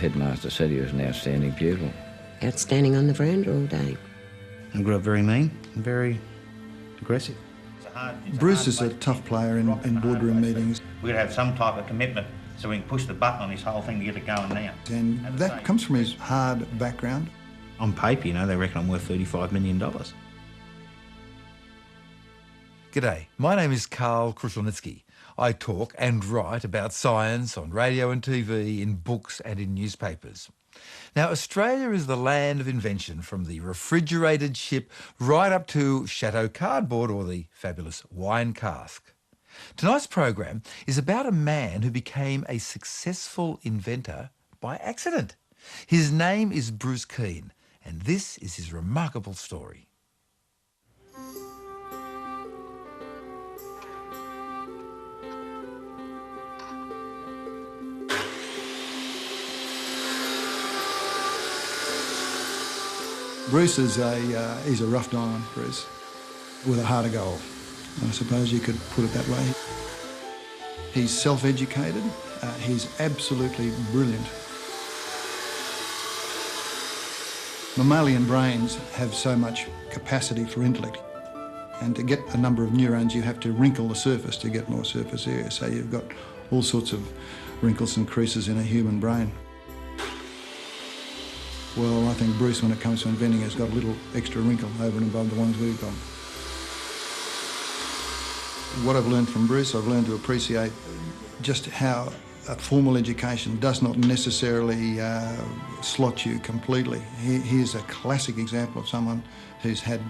headmaster said he was an outstanding pupil. Outstanding on the veranda all day. I grew up very mean and very aggressive. Bruce is a tough player in boardroom meetings. We've got to have some type of commitment so we can push the button on this whole thing to get it going now. And that comes from his hard background. On paper, you know, they reckon I'm worth $35 million. G'day, my name is Karl Kruszelnicki. I talk and write about science on radio and TV, in books and in newspapers. Now, Australia is the land of invention, from the refrigerated ship right up to Chateau cardboard or the fabulous wine cask. Tonight's program is about a man who became a successful inventor by accident. His name is Bruce Keane, and this is his remarkable story. Bruce is he's a rough diamond, Bruce, with a heart of gold. I suppose you could put it that way. He's self-educated. He's absolutely brilliant. Mammalian brains have so much capacity for intellect. And to get a number of neurons, you have to wrinkle the surface to get more surface area. So you've got all sorts of wrinkles and creases in a human brain. Well, I think Bruce, when it comes to inventing, has got a little extra wrinkle over and above the ones we've got. What I've learned from Bruce, I've learned to appreciate just how a formal education does not necessarily slot you completely. Here's a classic example of someone who's had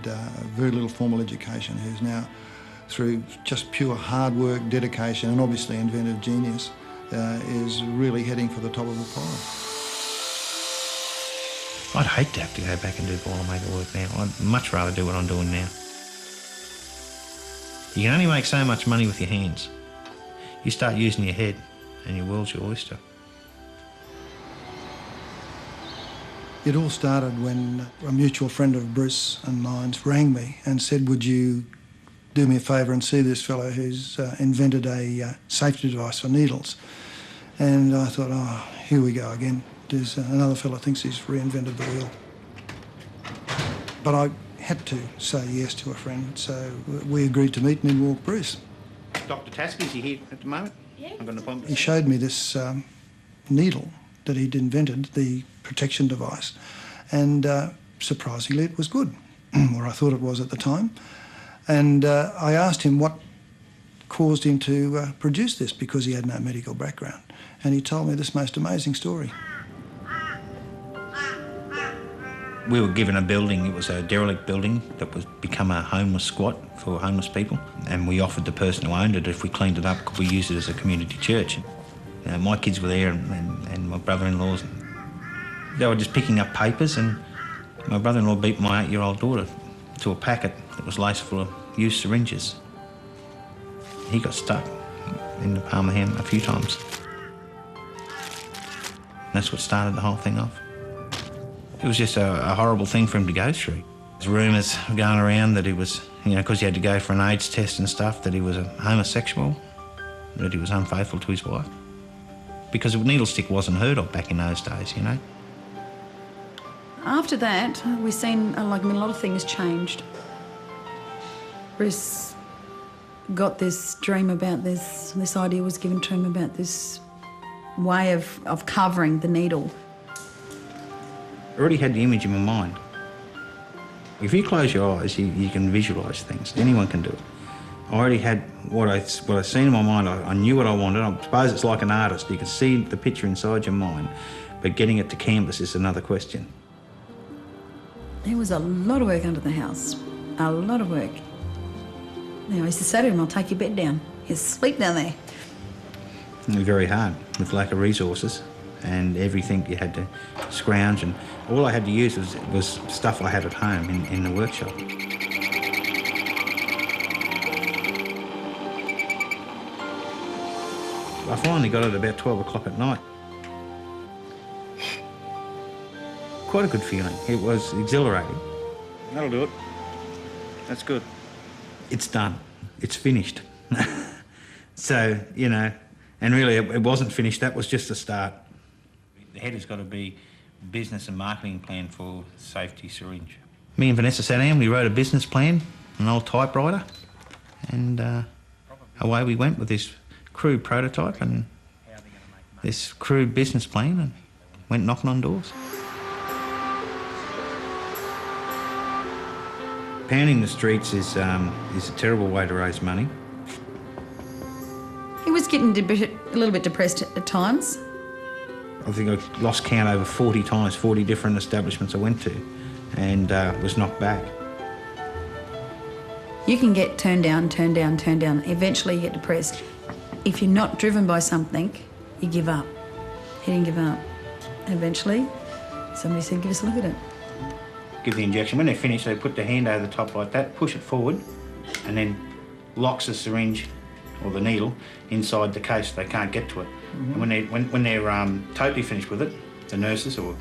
very little formal education, who's now, through just pure hard work, dedication, and obviously inventive genius, is really heading for the top of the pile. I'd hate to have to go back and do Boilermaker work now. I'd much rather do what I'm doing now. You can only make so much money with your hands. You start using your head and your world's your oyster. It all started when a mutual friend of Bruce and mine's rang me and said, would you do me a favour and see this fellow who's invented a safety device for needles? And I thought, oh, here we go again. There's another fellow thinks he's reinvented the wheel. But I had to say yes to a friend, so we agreed to meet, and in walked Bruce. Dr. Tasker, is he here at the moment? Yeah. I've got an appointment. He showed me this needle that he'd invented, the protection device, and surprisingly it was good, or I thought it was at the time. And I asked him what caused him to produce this, because he had no medical background. And he told me this most amazing story. We were given a building. It was a derelict building that was become a homeless squat for homeless people, and we offered the person who owned it, if we cleaned it up, could we use it as a community church. You know, my kids were there, and my brother-in-laws. They were just picking up papers, and my brother-in-law beat my 8-year-old daughter to a packet that was laced full of used syringes. He got stuck in the palm of the hand a few times. And that's what started the whole thing off. It was just a horrible thing for him to go through. There's rumours going around that he was, you know, because he had to go for an AIDS test and stuff, that he was a homosexual, that he was unfaithful to his wife. Because a needle stick wasn't heard of back in those days, you know. After that, we've seen, a lot of things changed. Bruce got this dream about this idea was given to him about this way of covering the needle. I already had the image in my mind. If you close your eyes, you can visualise things. Anyone can do it. I already had what I seen in my mind. I knew what I wanted. I suppose it's like an artist. You can see the picture inside your mind, but getting it to canvas is another question. There was a lot of work under the house, a lot of work. You know, I used to say to him, I'll take your bed down. You sleep down there. It was very hard with lack of resources and everything you had to scrounge, and all I had to use was stuff I had at home in the workshop. I finally got it about 12 o'clock at night. Quite a good feeling. It was exhilarating. That'll do it. That's good. It's done. It's finished. So, you know, and really it wasn't finished. That was just the start. head has got to be business and marketing plan for safety syringe. Me and Vanessa sat down, we wrote a business plan, an old typewriter, and away we went with this crude prototype and this crude business plan and went knocking on doors. Pounding the streets is a terrible way to raise money. He was getting a little bit depressed at times. I think I lost count over 40 times, 40 different establishments I went to, and was knocked back. You can get turned down. Eventually you get depressed. If you're not driven by something, you give up. He didn't give up. Eventually, somebody said, give us a look at it. Give the injection. When they're finished, they put the hand over the top like that, push it forward, and then locks the syringe or the needle inside the case so they can't get to it. And when they're totally finished with it, the nurses or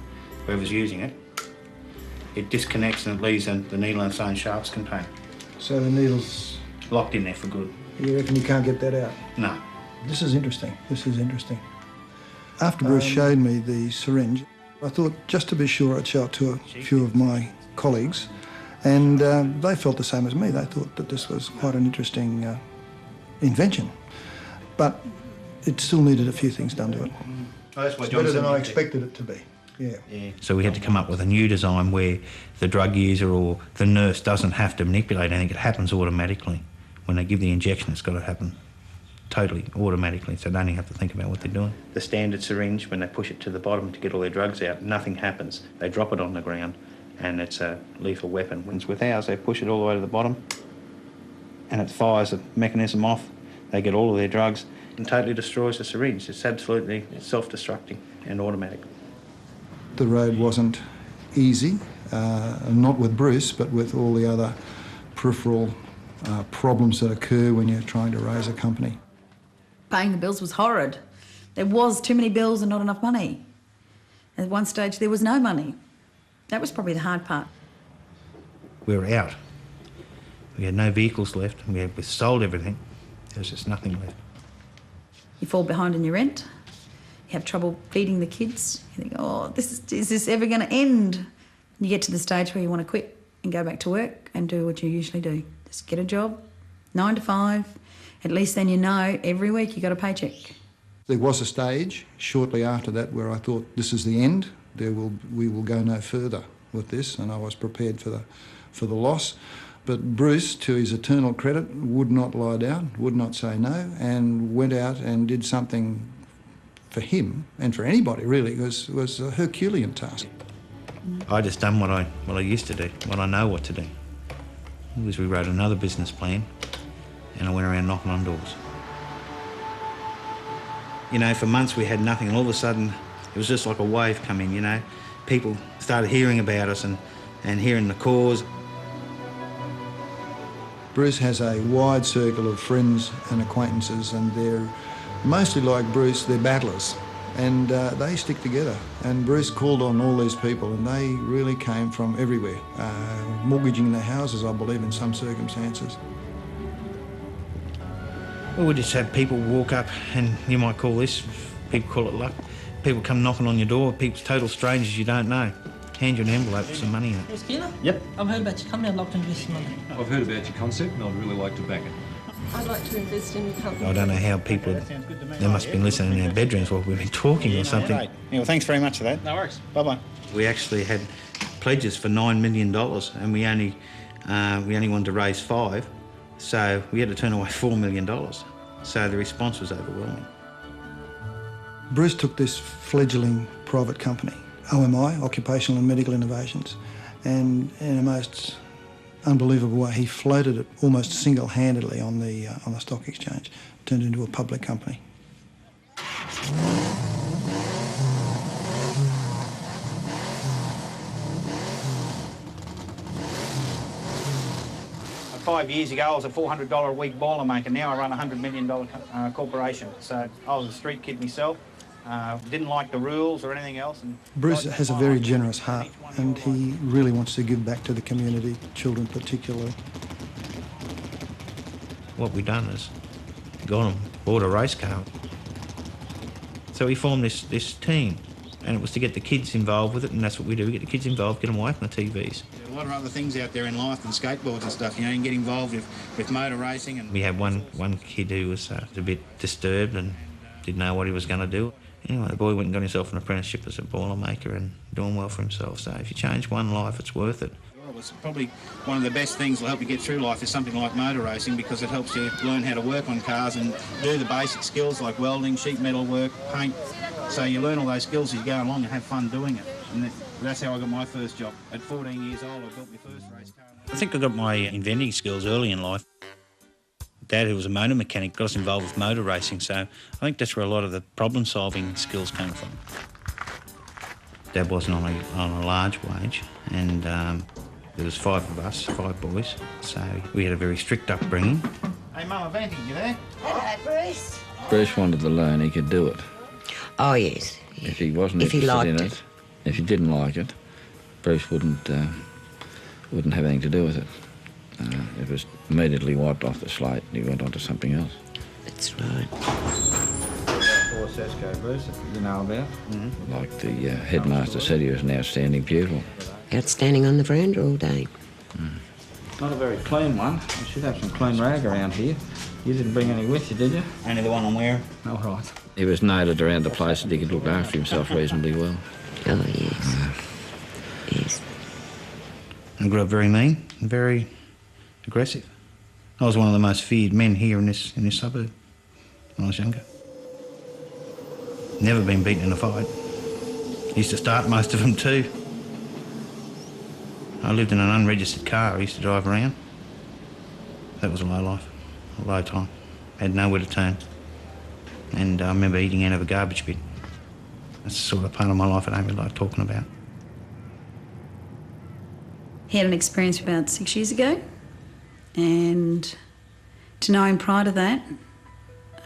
whoever's using it, it disconnects and it leaves the needle in its own Sharps container. So the needle's... Locked in there for good. You reckon you can't get that out? No. This is interesting. After Bruce showed me the syringe, I thought just to be sure I'd show it to a few of my colleagues, and they felt the same as me. They thought that this was quite an interesting invention, but it still needed a few things done to it. That's what It's better than I expected it to be. Yeah. So we had to come up with a new design where the drug user or the nurse doesn't have to manipulate anything. It happens automatically. When they give the injection, it's got to happen totally automatically, so they don't even have to think about what they're doing. The standard syringe, when they push it to the bottom to get all their drugs out, nothing happens. They drop it on the ground and it's a lethal weapon. When it's with ours, they push it all the way to the bottom and it fires the mechanism off. They get all of their drugs and totally destroys the syringe. It's absolutely self-destructing and automatic. The road wasn't easy, not with Bruce, but with all the other peripheral problems that occur when you're trying to raise a company. Paying the bills was horrid. There was too many bills and not enough money. At one stage, there was no money. That was probably the hard part. We were out. We had no vehicles left. We sold everything. There was just nothing left. You fall behind in your rent. You have trouble feeding the kids. You think, oh, is this ever going to end? You get to the stage where you want to quit and go back to work and do what you usually do. Just get a job, 9 to 5. At least then you know every week you got a paycheck. There was a stage shortly after that where I thought this is the end. We will go no further with this, and I was prepared for the loss. But Bruce, to his eternal credit, would not lie down, would not say no, and went out and did something for him and for anybody really. It was a Herculean task. I just done what I used to do, what I know what to do. Was we wrote another business plan and I went around knocking on doors. You know, for months we had nothing, and all of a sudden it was just like a wave coming, you know. People started hearing about us and hearing the cause. Bruce has a wide circle of friends and acquaintances, and they're mostly like Bruce, they're battlers, and they stick together. And Bruce called on all these people, and they really came from everywhere, mortgaging their houses, I believe, in some circumstances. Well, we just have people walk up, and you might call this, people call it luck. People come knocking on your door, people, total strangers you don't know, hand you an envelope with some money in it. Hey, Skeeler? Yep. I've heard about your company. I'd like to invest some money. I've heard about your concept and I'd really like to back it. I'd like to invest in your company. I don't know how people, they must have been listening in their bedrooms while we've been talking or something. Great. Yeah, well, thanks very much for that. No worries. Bye-bye. We actually had pledges for $9 million and we only wanted to raise 5, so we had to turn away $4 million. So the response was overwhelming. Bruce took this fledgling private company, OMI, Occupational and Medical Innovations, and in a most unbelievable way, he floated it almost single-handedly on the stock exchange, turned it into a public company. 5 years ago, I was a $400 a week boiler maker. Now I run a $100 million corporation. So I was a street kid myself. Didn't like the rules or anything else. And Bruce has a very generous heart, and he really wants to give back to the community, children particularly. What we done is gone and bought a race car. So we formed this team, And it was to get the kids involved with it, and that's what we do. We get the kids involved, get them away from the TVs. There are a lot of other things out there in life than skateboards and stuff. You know, you can get involved with motor racing. And we had one kid who was a bit disturbed and didn't know what he was going to do. Anyway, the boy went and got himself an apprenticeship as a boilermaker and doing well for himself. So if you change one life, it's worth it. Well, it's probably one of the best things that will help you get through life is something like motor racing, because it helps you learn how to work on cars and do the basic skills like welding, sheet metal work, paint. So you learn all those skills as you go along and have fun doing it. And that's how I got my first job. At 14 years old, I built my first race car. I think I got my inventing skills early in life. Dad, who was a motor mechanic, got us involved with motor racing, so I think that's where a lot of the problem-solving skills came from. Dad wasn't on a large wage, and there was 5 of us, 5 boys, so we had a very strict upbringing. Hey, Mama Vanty, you there? Hello, Bruce. Bruce wanted to learn he could do it. Oh, yes. If he wasn't If he interested in liked it, if he didn't like it, Bruce wouldn't have anything to do with it. It was immediately wiped off the slate and he went on to something else. That's right. Sesco, Bruce, you know about. Mm-hmm. Like the headmaster said, he was an outstanding pupil. Outstanding on the veranda all day. Not a very clean one. We should have some clean rag around here. You didn't bring any with you, did you? Only the one I'm wearing. All right. He was noted around the place that he could look after himself reasonably well. Oh, yes. Yes. I grew up very mean and very aggressive. I was one of the most feared men here in this suburb when I was younger. Never been beaten in a fight. Used to start most of them too. I lived in an unregistered car I used to drive around. That was a low life, a low time. Had nowhere to turn. And I remember eating out of a garbage bin. That's the sort of part of my life I don't really like talking about. He had an experience about 6 years ago, and to know him prior to that,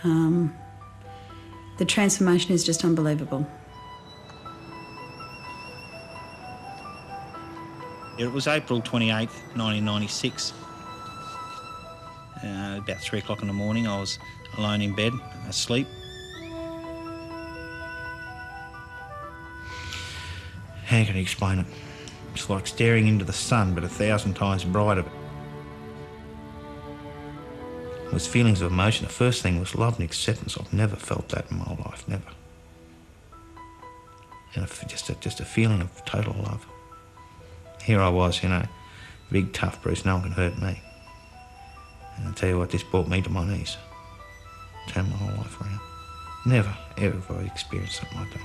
the transformation is just unbelievable. It was April 28th, 1996. About 3 o'clock in the morning, I was alone in bed, asleep. How can I explain it? It's like staring into the sun, but 1,000 times brighter. It was feelings of emotion. The first thing was love and acceptance. I've never felt that in my life, never. And just a feeling of total love. Here I was, you know, big, tough Bruce, no one can hurt me. And I tell you what, this brought me to my knees. Turned my whole life around. Never, ever have I experienced something like that.